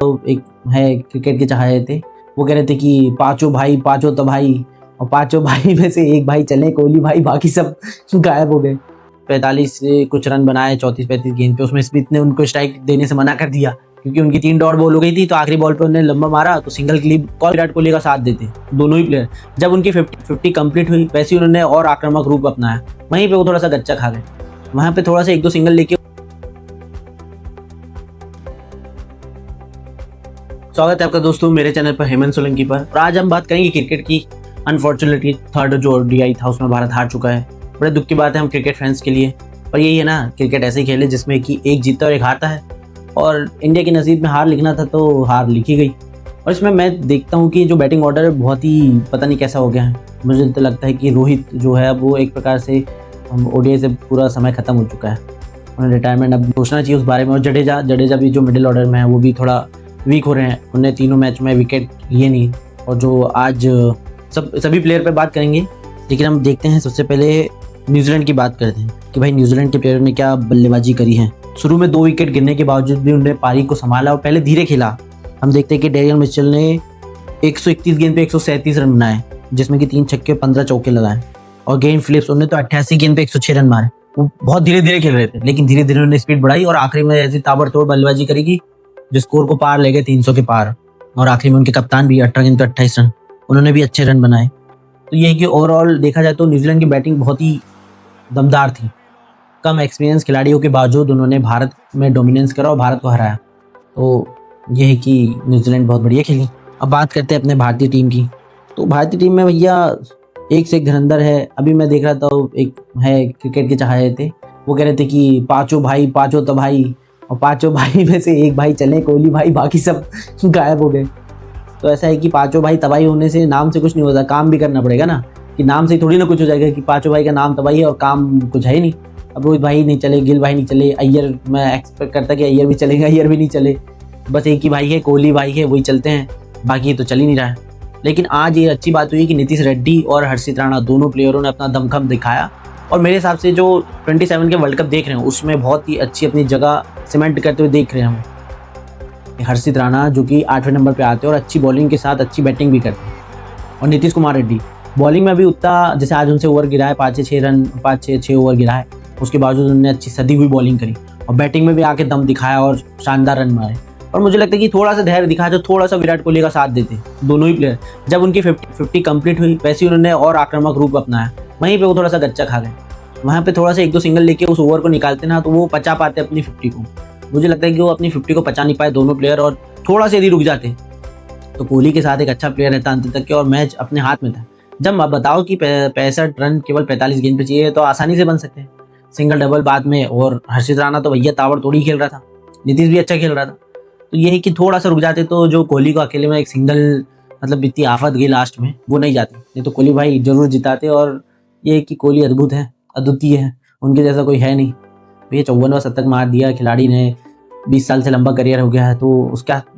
तो एक है क्रिकेट के चाहे थे, वो कह रहे थे कि पांचों भाई पांचों तबाही, और पांचों भाई में से एक भाई चले कोहली भाई, बाकी सब गायब हो गए। 45 से कुछ रन बनाए 34-35 गेंद पे। उसमें स्मिथ ने उनको स्ट्राइक देने से मना कर दिया क्योंकि उनकी 3 डॉट बॉल हो गई थी, तो आखिरी बॉल पे उन्होंने लंबा मारा तो सिंगल के लिए विराट कोहली का साथ देते दोनों ही प्लेयर। जब उनकी 50 कंप्लीट हुई वैसे ही उन्होंने और आक्रामक रूप अपनाया, वहीं पे वो थोड़ा सा गच्चा खा गए, वहां पे थोड़ा सा 1-2 सिंगल लेके। स्वागत है आपका दोस्तों मेरे चैनल पर हेमंत सोलंकी पर। और आज हम बात करेंगे क्रिकेट की। अनफॉर्चुनेटली थर्ड जो ODI था उसमें भारत हार चुका है। बड़े दुख की बात है हम क्रिकेट फैंस के लिए, पर यही है ना, क्रिकेट ऐसे ही खेल है जिसमें कि एक जीतता और एक हारता है, और इंडिया के नसीब में हार लिखना था तो हार लिखी गई। और इसमें मैं देखता हूँ कि जो बैटिंग ऑर्डर है बहुत ही पता नहीं कैसा हो गया है। मुझे तो लगता है कि रोहित जो है वो एक प्रकार से ODI से पूरा समय खत्म हो चुका है, उन्हें रिटायरमेंट अब सोचना चाहिए उस बारे में। और जडेजा भी जो मिडिल ऑर्डर में है वो भी थोड़ा वीक हो रहे हैं, उन्हें तीनों मैच में विकेट लिए नहीं। और जो आज सभी प्लेयर पे बात करेंगे, लेकिन हम देखते हैं सबसे पहले न्यूजीलैंड की बात करते हैं कि भाई न्यूजीलैंड के प्लेयर ने क्या बल्लेबाजी करी है। शुरू में 2 विकेट गिरने के बावजूद भी उन्होंने पारी को संभाला और पहले धीरे खेला। हम देखते हैं कि डेरियल मिचेल ने 131 गेंद पे 137 रन बनाए, जिसमें कि 3 छक्के 15 चौके लगाए। और गेन फिलिप्स उन्होंने तो 88 गेंद पे 106 रन मारे। वो बहुत धीरे धीरे खेल रहे थे, लेकिन धीरे धीरे उन्होंने स्पीड बढ़ाई और आखिरी में ऐसी ताबड़तोड़ बल्लेबाजी करेगी जो स्कोर को पार ले गए 300 के पार। और आखिरी में उनके कप्तान भी 18 गेंद पे 28 रन, उन्होंने भी अच्छे रन बनाए। तो ये है कि ओवरऑल देखा जाए तो न्यूजीलैंड की बैटिंग बहुत ही दमदार थी। कम एक्सपीरियंस खिलाड़ियों के बावजूद उन्होंने भारत में डोमिनेंस करा और भारत को हराया। तो ये है कि न्यूजीलैंड बहुत बढ़िया खेली। अब बात करते हैं अपने भारतीय टीम की। तो भारतीय टीम में भैया एक से एक धुरंधर है। अभी मैं देख रहा था, एक है क्रिकेट के चाहे थे, वो कह रहे थे कि पांचों भाई पांचों तबाही, और पांचों भाई में से एक भाई चले कोहली भाई, बाकी सब गायब हो गए। तो ऐसा है कि पांचों भाई तबाही होने से नाम से कुछ नहीं होता, काम भी करना पड़ेगा ना, कि नाम से थोड़ी ना कुछ हो जाएगा कि पांचों भाई का नाम तबाही है और काम कुछ है ही नहीं। अब रोहित भाई नहीं चले, गिल भाई नहीं चले, अय्यर मैं एक्सपेक्ट करता कि अय्यर भी चलेगा, अय्यर भी नहीं चले। बस एक ही भाई है, कोहली भाई है, वही चलते हैं, बाकी तो चल ही नहीं रहा है। लेकिन आज ये अच्छी बात हुई कि नीतीश रेड्डी और हर्षित राणा दोनों प्लेयरों ने अपना दमखम दिखाया। और मेरे हिसाब से जो 27 के वर्ल्ड कप देख रहे हैं उसमें बहुत ही अच्छी अपनी जगह सीमेंट करते हुए देख रहे हैं हम। हर्षित राणा जो कि 8वें नंबर पे आते हैं और अच्छी बॉलिंग के साथ अच्छी बैटिंग भी करते हैं। और नीतीश कुमार रेड्डी बॉलिंग में भी उतना, जैसे आज उनसे ओवर गिरा है 5-6 ओवर गिरा है, उसके बावजूद उन्होंने अच्छी सदी हुई बॉलिंग करी और बैटिंग में भी आके दम दिखाया और शानदार रन मारे। और मुझे लगता है कि थोड़ा सा धैर्य दिखाया तो थोड़ा सा विराट कोहली का साथ देते दोनों ही प्लेयर। जब उनकी 50 कंप्लीट हुई वैसे ही उन्होंने और आक्रामक रूप अपनाया, वहीं पे वो थोड़ा सा गच्चा खा गए। वहाँ पे थोड़ा सा 1-2 सिंगल लेके उस ओवर को निकालते ना तो वो पचा पाते अपनी 50 को। मुझे लगता है कि वो अपनी 50 को पचा नहीं पाए दोनों प्लेयर, और थोड़ा सा यदि रुक जाते तो कोहली के साथ एक अच्छा प्लेयर रहता अंत तक के, और मैच अपने हाथ में था। जब आप बताओ कि 65 रन केवल 45 गेंद पे चाहिए तो आसानी से बन सकते हैं, सिंगल डबल बाद में। और हर्षित राणा तो भैया ताबड़तोड़ ही खेल रहा था, नीतीश भी अच्छा खेल रहा था। तो ये है कि थोड़ा सा रुक जाते तो जो कोहली को अकेले में एक सिंगल, मतलब इतनी आफत गई लास्ट में, वो नहीं जाती, नहीं तो कोहली भाई जरूर जिताते। और ये है कि कोहली अद्भुत है, अद्वितीय है, उनके जैसा कोई है नहीं। भैया 54वां शतक मार दिया खिलाड़ी ने, 20 साल से लंबा करियर हो गया है, तो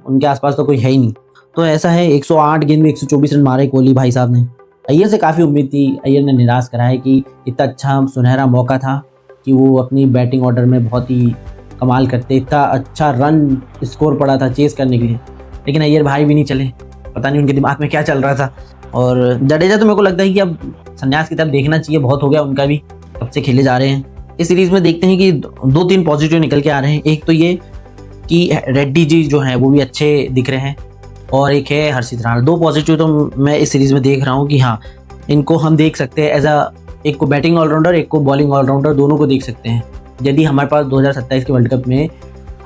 उनके आसपास तो कोई है ही नहीं। तो ऐसा है 108 गेंद में 124 रन मारे कोहली भाई साहब ने। अय्यर से काफ़ी उम्मीद थी, अय्यर ने निराश करा है कि इतना अच्छा सुनहरा मौका था कि वो अपनी बैटिंग ऑर्डर में बहुत ही कमाल करते, इतना अच्छा रन स्कोर पड़ा था चेस करने के लिए, लेकिन अय्यर भाई भी नहीं चले। पता नहीं उनके दिमाग में क्या चल रहा था। और जडेजा तो मेरे को लगता है कि अब संन्यास की तरफ देखना चाहिए, बहुत हो गया उनका भी, कब से खेले जा रहे हैं। इस सीरीज़ में देखते हैं कि 2-3 पॉजिटिव निकल के आ रहे हैं। एक तो ये कि रेड्डी जी जो हैं वो भी अच्छे दिख रहे हैं, और एक है हर्षित राणा। 2 पॉजिटिव तो मैं इस सीरीज़ में देख रहा हूँ कि हाँ, इनको हम देख सकते हैं एज एक को बैटिंग ऑलराउंडर, एक को बॉलिंग ऑलराउंडर, दोनों को देख सकते हैं। यदि हमारे पास 2027 के वर्ल्ड कप में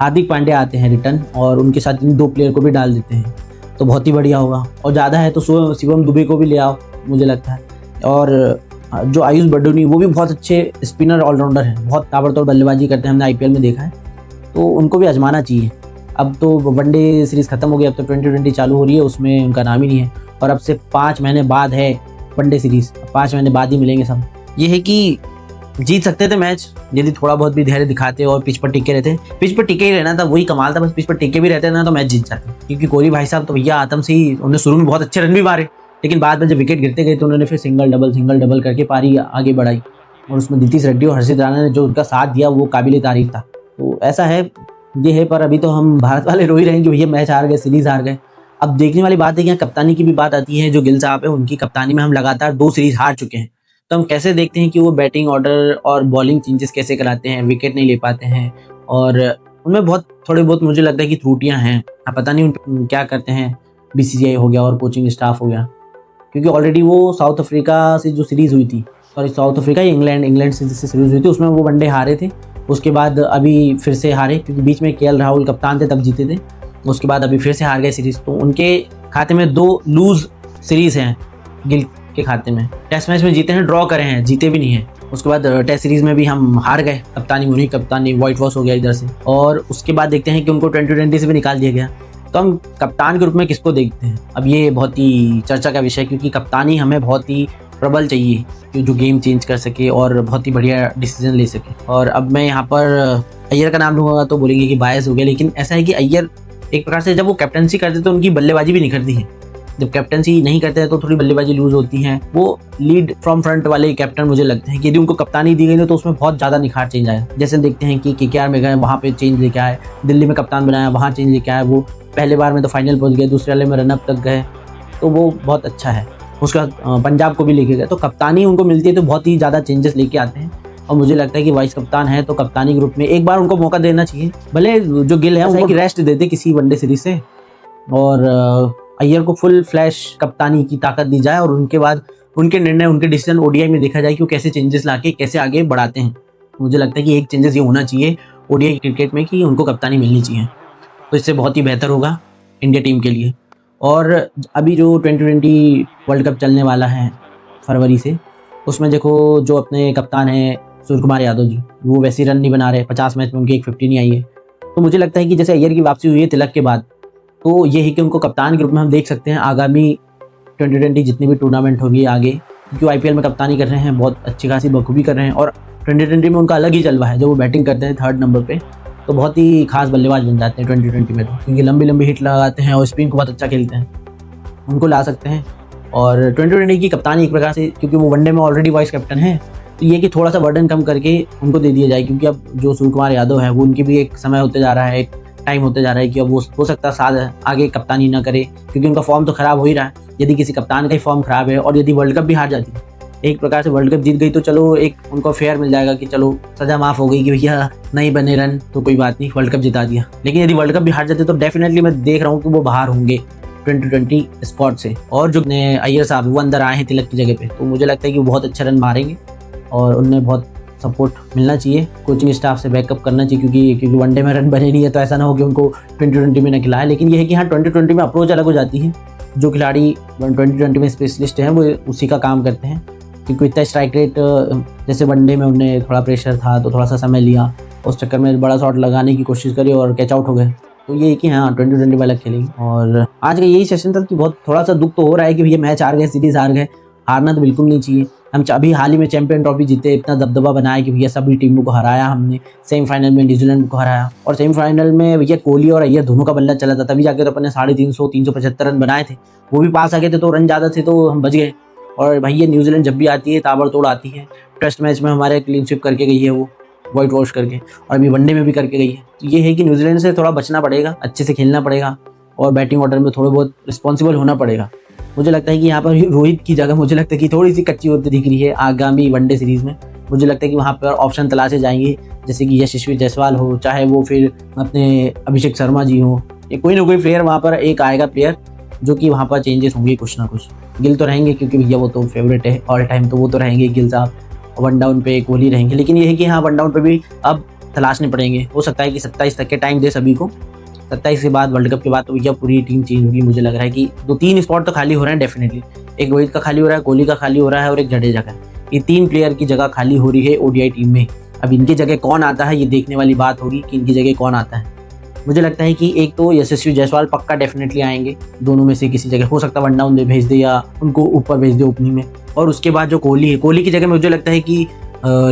हार्दिक पांड्या आते हैं रिटर्न और उनके साथ इन 2 प्लेयर को भी डाल देते हैं तो बहुत ही बढ़िया होगा। और ज़्यादा है तो शिवम दुबे को भी ले आओ, मुझे लगता है। और जो आयुष बडोनी वो भी बहुत अच्छे स्पिनर ऑलराउंडर हैं, बहुत ताबड़तोड़ बल्लेबाजी करते हैं, हमने IPL में देखा है, तो उनको भी आजमाना चाहिए। अब तो वनडे सीरीज़ खत्म हो गई, अब तो 2020 चालू हो रही है, उसमें उनका नाम ही नहीं है। और अब से 5 महीने बाद है वनडे सीरीज़, 5 महीने बाद ही मिलेंगे सब। ये है कि जीत सकते थे मैच यदि थोड़ा बहुत भी धैर्य दिखाते और पिच पर टिके रहते। पिच पर टिके ही रहना था, वही कमाल था, बस पिच पर टिके भी रहते ना तो मैच जीत जाते। क्योंकि कोहली भाई साहब तो भैया आतम से ही, उन्होंने शुरू में बहुत अच्छे रन भी मारे, लेकिन बाद में जब विकेट गिरते गए तो उन्होंने फिर सिंगल डबल करके पारी आगे बढ़ाई। और उसमें नीतीश रेड्डी और हर्षित राणा ने जो उनका साथ दिया वो काबिल तारीफ था। तो ऐसा है, ये है, पर अभी तो हम भारत वाले रो ही रहे हैं कि भैया मैच हार गए, सीरीज हार गए। अब देखने वाली बात है कि यहाँ कप्तानी की भी बात आती है। जो गिल साहब है उनकी कप्तानी में हम लगातार 2 सीरीज हार चुके हैं। तो हम कैसे देखते हैं कि वो बैटिंग ऑर्डर और बॉलिंग चेंजेस कैसे कराते हैं, विकेट नहीं ले पाते हैं और उनमें बहुत थोड़े बहुत मुझे लगता है कि त्रुटियां हैं। अब पता नहीं उन क्या करते हैं, बीसीसीआई हो गया और कोचिंग स्टाफ हो गया, क्योंकि ऑलरेडी वो साउथ अफ्रीका से जो सीरीज़ हुई थी, सॉरी साउथ अफ्रीका या इंग्लैंड से जिससे सीरीज़ हुई थी, उसमें वो वनडे हारे थे। उसके बाद अभी फिर से हारे, क्योंकि बीच में केएल राहुल कप्तान थे तब जीते थे। उसके बाद अभी फिर से हार गए सीरीज़। तो उनके खाते में 2 लूज सीरीज़ हैं गिल के खाते में। टेस्ट मैच में जीते हैं, ड्रॉ करे हैं, जीते भी नहीं हैं। उसके बाद टेस्ट सीरीज़ में भी हम हार गए, कप्तानी वाइट वॉश हो गया इधर से। और उसके बाद देखते हैं कि उनको 2020 से भी निकाल दिया गया। तो हम कप्तान के रूप में किसको देखते हैं? अब ये बहुत ही चर्चा का विषय है, क्योंकि कप्तानी हमें बहुत ही प्रबल चाहिए कि जो गेम चेंज कर सके और बहुत ही बढ़िया डिसीजन ले सके। और अब मैं यहाँ पर अय्यर का नाम लूँगा तो बोलेंगे कि बायस हो गया, लेकिन ऐसा है कि अय्यर एक प्रकार से जब वो कैप्टनसी करते तो उनकी बल्लेबाजी भी निखरती है। जब कैप्टनसी नहीं करते हैं तो थोड़ी बल्लेबाजी लूज होती है। वो लीड फ्रॉम फ्रंट वाले कैप्टन मुझे लगते हैं कि यदि उनको कप्तानी दी गई तो उसमें बहुत ज़्यादा निखार चेंज आया। जैसे देखते हैं कि केकेआर में गए, वहाँ पे चेंज लेके आए, दिल्ली में कप्तान बनाया, वहाँ चेंज लेके आए। वो पहले बार में तो फाइनल पहुँच गए, दूसरे वाले में रनअप तक गए, तो वो बहुत अच्छा है। उसका पंजाब को भी लेके गए। तो कप्तानी उनको मिलती है तो बहुत ही ज़्यादा चेंजेस लेके आते हैं। और मुझे लगता है कि वाइस कप्तान है तो कप्तानी ग्रुप में एक बार उनको मौका देना चाहिए। भले जो गिल है उनको रेस्ट देते किसी वनडे सीरीज से, और अय्यर को फुल फ्लैश कप्तानी की ताकत दी जाए, और उनके बाद उनके निर्णय, उनके डिसीजन ओडीआई में देखा जाए कि वो कैसे चेंजेस लाके कैसे आगे बढ़ाते हैं। मुझे लगता है कि एक चेंजेस ये होना चाहिए ओडीआई क्रिकेट में कि उनको कप्तानी मिलनी चाहिए, तो इससे बहुत ही बेहतर होगा इंडिया टीम के लिए। और अभी जो 2020 वर्ल्ड कप चलने वाला है फरवरी से, उसमें देखो जो अपने कप्तान हैं सूर्य कुमार यादव जी, वो वैसे रन नहीं बना रहे। 50 मैच में उनकी एक 50 नहीं आई है। तो मुझे लगता है कि जैसे अय्यर की वापसी हुई है तिलक के बाद, तो ये है कि उनको कप्तान के रूप में हम देख सकते हैं आगामी 2020 जितनी भी टूर्नामेंट होगी आगे, क्योंकि आईपीएल में कप्तानी कर रहे हैं, बहुत अच्छी खासी बखूबी कर रहे हैं। और 2020 में उनका अलग ही जलवा है, जब वो बैटिंग करते हैं 3rd नंबर पे तो बहुत ही खास बल्लेबाज बन जाते हैं 2020 में, तो क्योंकि लंबी लंबी हिट लगाते हैं और स्पिन को बहुत अच्छा खेलते हैं, उनको ला सकते हैं। और 2020 की कप्तानी एक प्रकार से, क्योंकि वो वनडे में ऑलरेडी वाइस कैप्टन है, तो ये कि थोड़ा सा बर्डन कम करके उनको दे दिया जाए, क्योंकि अब जो सूर्य कुमार यादव है वो उनकी भी एक समय होते जा रहा है, एक टाइम होते जा रहा है कि अब वो हो सकता है साल आगे कप्तानी ना करे, क्योंकि उनका फॉर्म तो खराब हो ही रहा है। यदि किसी कप्तान का ही फॉर्म खराब है और यदि वर्ल्ड कप भी हार जाती है, एक प्रकार से वर्ल्ड कप जीत गई, तो चलो एक उनको फेयर मिल जाएगा कि चलो सजा माफ हो गई कि भैया नहीं बने रन तो कोई बात नहीं, वर्ल्ड कप जिता दिया। लेकिन यदि वर्ल्ड कप भी हार जाते तो डेफिनेटली मैं देख रहा हूँ कि वो बाहर होंगे 2020 स्पॉट से। और जो अय्यर साहब वो अंदर आए हैं तिलक की जगह पे, तो मुझे लगता है कि वो बहुत अच्छा रन मारेंगे और उन्हें बहुत सपोर्ट मिलना चाहिए, कोचिंग स्टाफ से बैकअप करना चाहिए, क्योंकि वनडे में रन बने नहीं है तो ऐसा ना हो कि उनको 2020 में न खिलाए। लेकिन ये है कि हाँ 2020 में अप्रोच अलग हो जाती है, जो खिलाड़ी 2020 में स्पेशलिस्ट हैं वो उसी का काम करते हैं, क्योंकि इतना स्ट्राइक रेट, जैसे वनडे में उन्हें थोड़ा प्रेशर था तो थोड़ा सा समय लिया, उस चक्कर में बड़ा शॉट लगाने की कोशिश करी और कैच आउट हो गए। तो ये है कि हाँ 2020 में अलग खेलेंगे। और आज का यही सेशन था कि बहुत थोड़ा सा दुख तो हो रहा है कि भैया मैच हार गए, सीरीज हार गए, हारना तो बिल्कुल नहीं चाहिए। हम अभी हाल ही में चैंपियन ट्रॉफी जीते, इतना दबदबा बनाया कि भैया सभी टीमों को हराया हमने, सेमीफाइनल में न्यूजीलैंड को हराया, और सेमीफाइनल में भैया कोहली और अय्यर दोनों का बल्ला चला था, तभी जाकर तो अपने 350 375 रन बनाए थे, वो भी पास आ गए थे, तो रन ज़्यादा थे तो हम बच गए। और भैया न्यूजीलैंड जब भी आती है ताबड़तोड़ आती है, टेस्ट मैच में हमारे क्लीन स्वीप करके गई है वो, वाइट वॉश करके, और अभी वनडे में भी करके गई है। तो ये है कि न्यूजीलैंड से थोड़ा बचना पड़ेगा, अच्छे से खेलना पड़ेगा और बैटिंग ऑर्डर में थोड़ा बहुत रिस्पॉन्सिबल होना पड़ेगा। मुझे लगता है कि यहाँ पर रोहित की जगह मुझे लगता है कि थोड़ी सी कच्ची होती दिख रही है आगामी वनडे सीरीज़ में। मुझे लगता है कि वहाँ पर ऑप्शन तलाशे जाएंगे, जैसे कि यशस्वी जायसवाल हो, चाहे वो फिर अपने अभिषेक शर्मा जी हो, या कोई ना कोई प्लेयर वहाँ पर एक आएगा प्लेयर, जो कि वहाँ पर चेंजेस होंगे कुछ ना कुछ। गिल तो रहेंगे क्योंकि भैया वो तो फेवरेट है ऑल टाइम, तो वो तो रहेंगे गिल साहब। वन डाउन पे कोहली रहेंगे, लेकिन ये है कि हाँ वन डाउन पे भी अब तलाशने पड़ेंगे। हो सकता है कि 27 तक के टाइम दे सभी को, 27 के बाद वर्ल्ड कप के बाद तो भैया पूरी टीम चेंज होगी। मुझे लग रहा है कि 2-3 स्पॉट तो खाली हो रहे हैं डेफिनेटली, एक रोहित का खाली हो रहा है, कोहली का खाली हो रहा है और एक जडेजा का। ये 3 प्लेयर की जगह खाली हो रही है ओडीआई टीम में। अब इनकी जगह कौन आता है ये देखने वाली बात होगी कि इनकी जगह कौन आता है। मुझे लगता है कि एक तो यशस्वी जायसवाल पक्का डेफिनेटली आएंगे, दोनों में से किसी जगह, हो सकता है वन डाउन भेज दे या उनको ऊपर भेज दे ओपनिंग में। और उसके बाद जो कोहली है, कोहली की जगह मुझे लगता है कि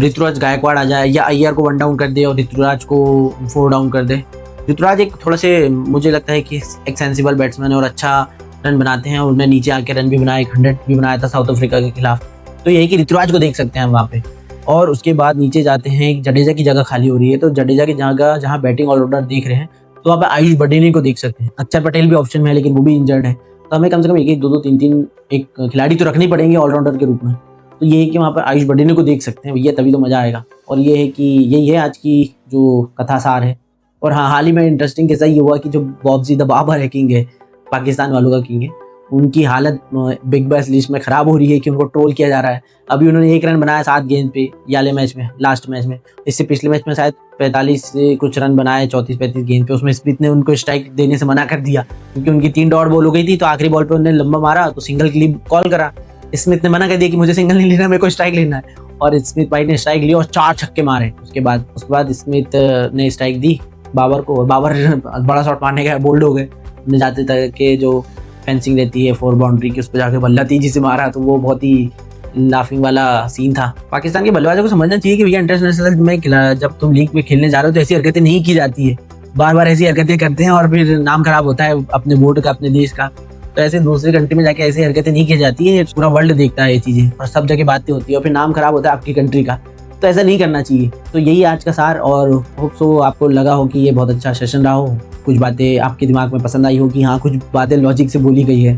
ऋतुराज गायकवाड़ आ जाए, या अय्यर को वन डाउन कर दे और ऋतुराज को 4 डाउन कर दे। ऋतुराज एक थोड़ा से मुझे लगता है कि एक सेंसिबल बैट्समैन है और अच्छा रन बनाते हैं, और उन्होंने नीचे आके रन भी बनाया, 100 भी बनाया था साउथ अफ्रीका के खिलाफ। तो यही कि ऋतुराज को देख सकते हैं हम वहाँ पे। और उसके बाद नीचे जाते हैं, एक जडेजा की जगह खाली हो रही है, तो जडेजा की जगह जहाँ बैटिंग ऑलराउंडर देख रहे हैं तो वहाँ पे आयुष बडेनी को देख सकते हैं। अक्षर पटेल भी ऑप्शन में है लेकिन वो भी इंजर्ड है, तो हमें कम से कम एक एक दो दो तीन तीन एक खिलाड़ी तो रखने पड़ेंगे ऑलराउंडर के रूप में। तो ये है कि वहाँ पर आयुष बडेनी को देख सकते हैं भैया, तभी तो मज़ा आएगा। और ये है कि यही है आज की जो कथासार है। और हाँ, हाल ही में इंटरेस्टिंग किस्सा ये हुआ कि जो बॉब्जी द बाबर है, किंग है, पाकिस्तान वालों का किंग है, उनकी हालत बिग बैश लिस्ट में ख़राब हो रही है कि उनको ट्रोल किया जा रहा है। अभी उन्होंने 1 रन बनाया 7 गेंद पे याले मैच में, लास्ट मैच में। इससे पिछले मैच में शायद 45 से कुछ रन बनाए 34-35 गेंद पे। उसमें स्मिथ ने उनको स्ट्राइक देने से मना कर दिया क्योंकि उनकी 3 डॉट बॉल हो गई थी, तो आखिरी बॉल पे उन्होंने लंबा मारा तो सिंगल के लिए कॉल करा। स्मिथ ने मना कर दिया कि मुझे सिंगल नहीं लेना, मेरे को स्ट्राइक लेना है, और स्मिथ भाई ने स्ट्राइक लिया और 4 छक्के मारे। उसके बाद स्मिथ ने स्ट्राइक दी बाबर को, और बाबर बड़ा शॉट मारने गया, बोल्ड हो गए। जाते तक के जो फेंसिंग रहती है 4 बाउंड्री की, उस पर जाके बल्ला तेजी से मारा, तो वो बहुत ही लाफिंग वाला सीन था। पाकिस्तान के बल्लेबाजों को समझना चाहिए कि भैया इंटरनेशनल में जब तुम लीग में खेलने जा रहे हो तो ऐसी हरकतें नहीं की जाती है। बार बार ऐसी हरकतें करते हैं और फिर नाम खराब होता है अपने बोर्ड का, अपने देश का। तो ऐसे दूसरे कंट्री में जाके ऐसी हरकतें नहीं की जाती है, पूरा वर्ल्ड देखता है ये चीज़ें और सब जगह बातें होती है और फिर नाम खराब होता है आपकी कंट्री का। तो ऐसा नहीं करना चाहिए। तो यही आज का सार, और होप सो आपको लगा हो कि ये बहुत अच्छा सेशन रहा हो, कुछ बातें आपके दिमाग में पसंद आई हो कि हाँ कुछ बातें लॉजिक से बोली गई है।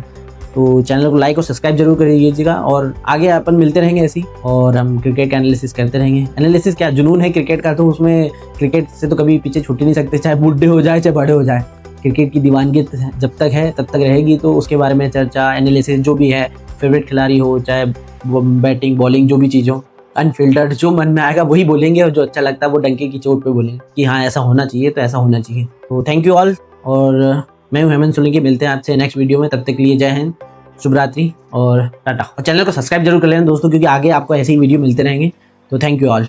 तो चैनल को लाइक और सब्सक्राइब जरूर करिएगा, और आगे अपन मिलते रहेंगे ऐसी, और हम क्रिकेट का एनालिसिस करते रहेंगे। एनालिसिस क्या जुनून है क्रिकेट का, तो उसमें क्रिकेट से तो कभी पीछे छूट ही नहीं सकते, चाहे बूढ़े हो जाए चाहे बड़े हो जाए। क्रिकेट की दीवानगी जब तक है तब तक रहेगी, तो उसके बारे में चर्चा, एनालिसिस जो भी है, फेवरेट खिलाड़ी हो चाहे बैटिंग बॉलिंग जो भी चीज़ हो, अनफिल्टर्ड जो मन में आएगा वही बोलेंगे, और जो अच्छा लगता है वो डंके की चोट पे बोलेंगे कि हाँ ऐसा होना चाहिए, तो ऐसा होना चाहिए। तो थैंक यू ऑल, और मैं हूं हेमंत सोलंकी। मिलते हैं आपसे नेक्स्ट वीडियो में, तब तक के लिए जय हिंद, शुभ रात्रि और टाटा। और चैनल को सब्सक्राइब जरूर कर लेना दोस्तों, क्योंकि आगे आपको ऐसे ही वीडियो मिलते रहेंगे। तो थैंक यू ऑल।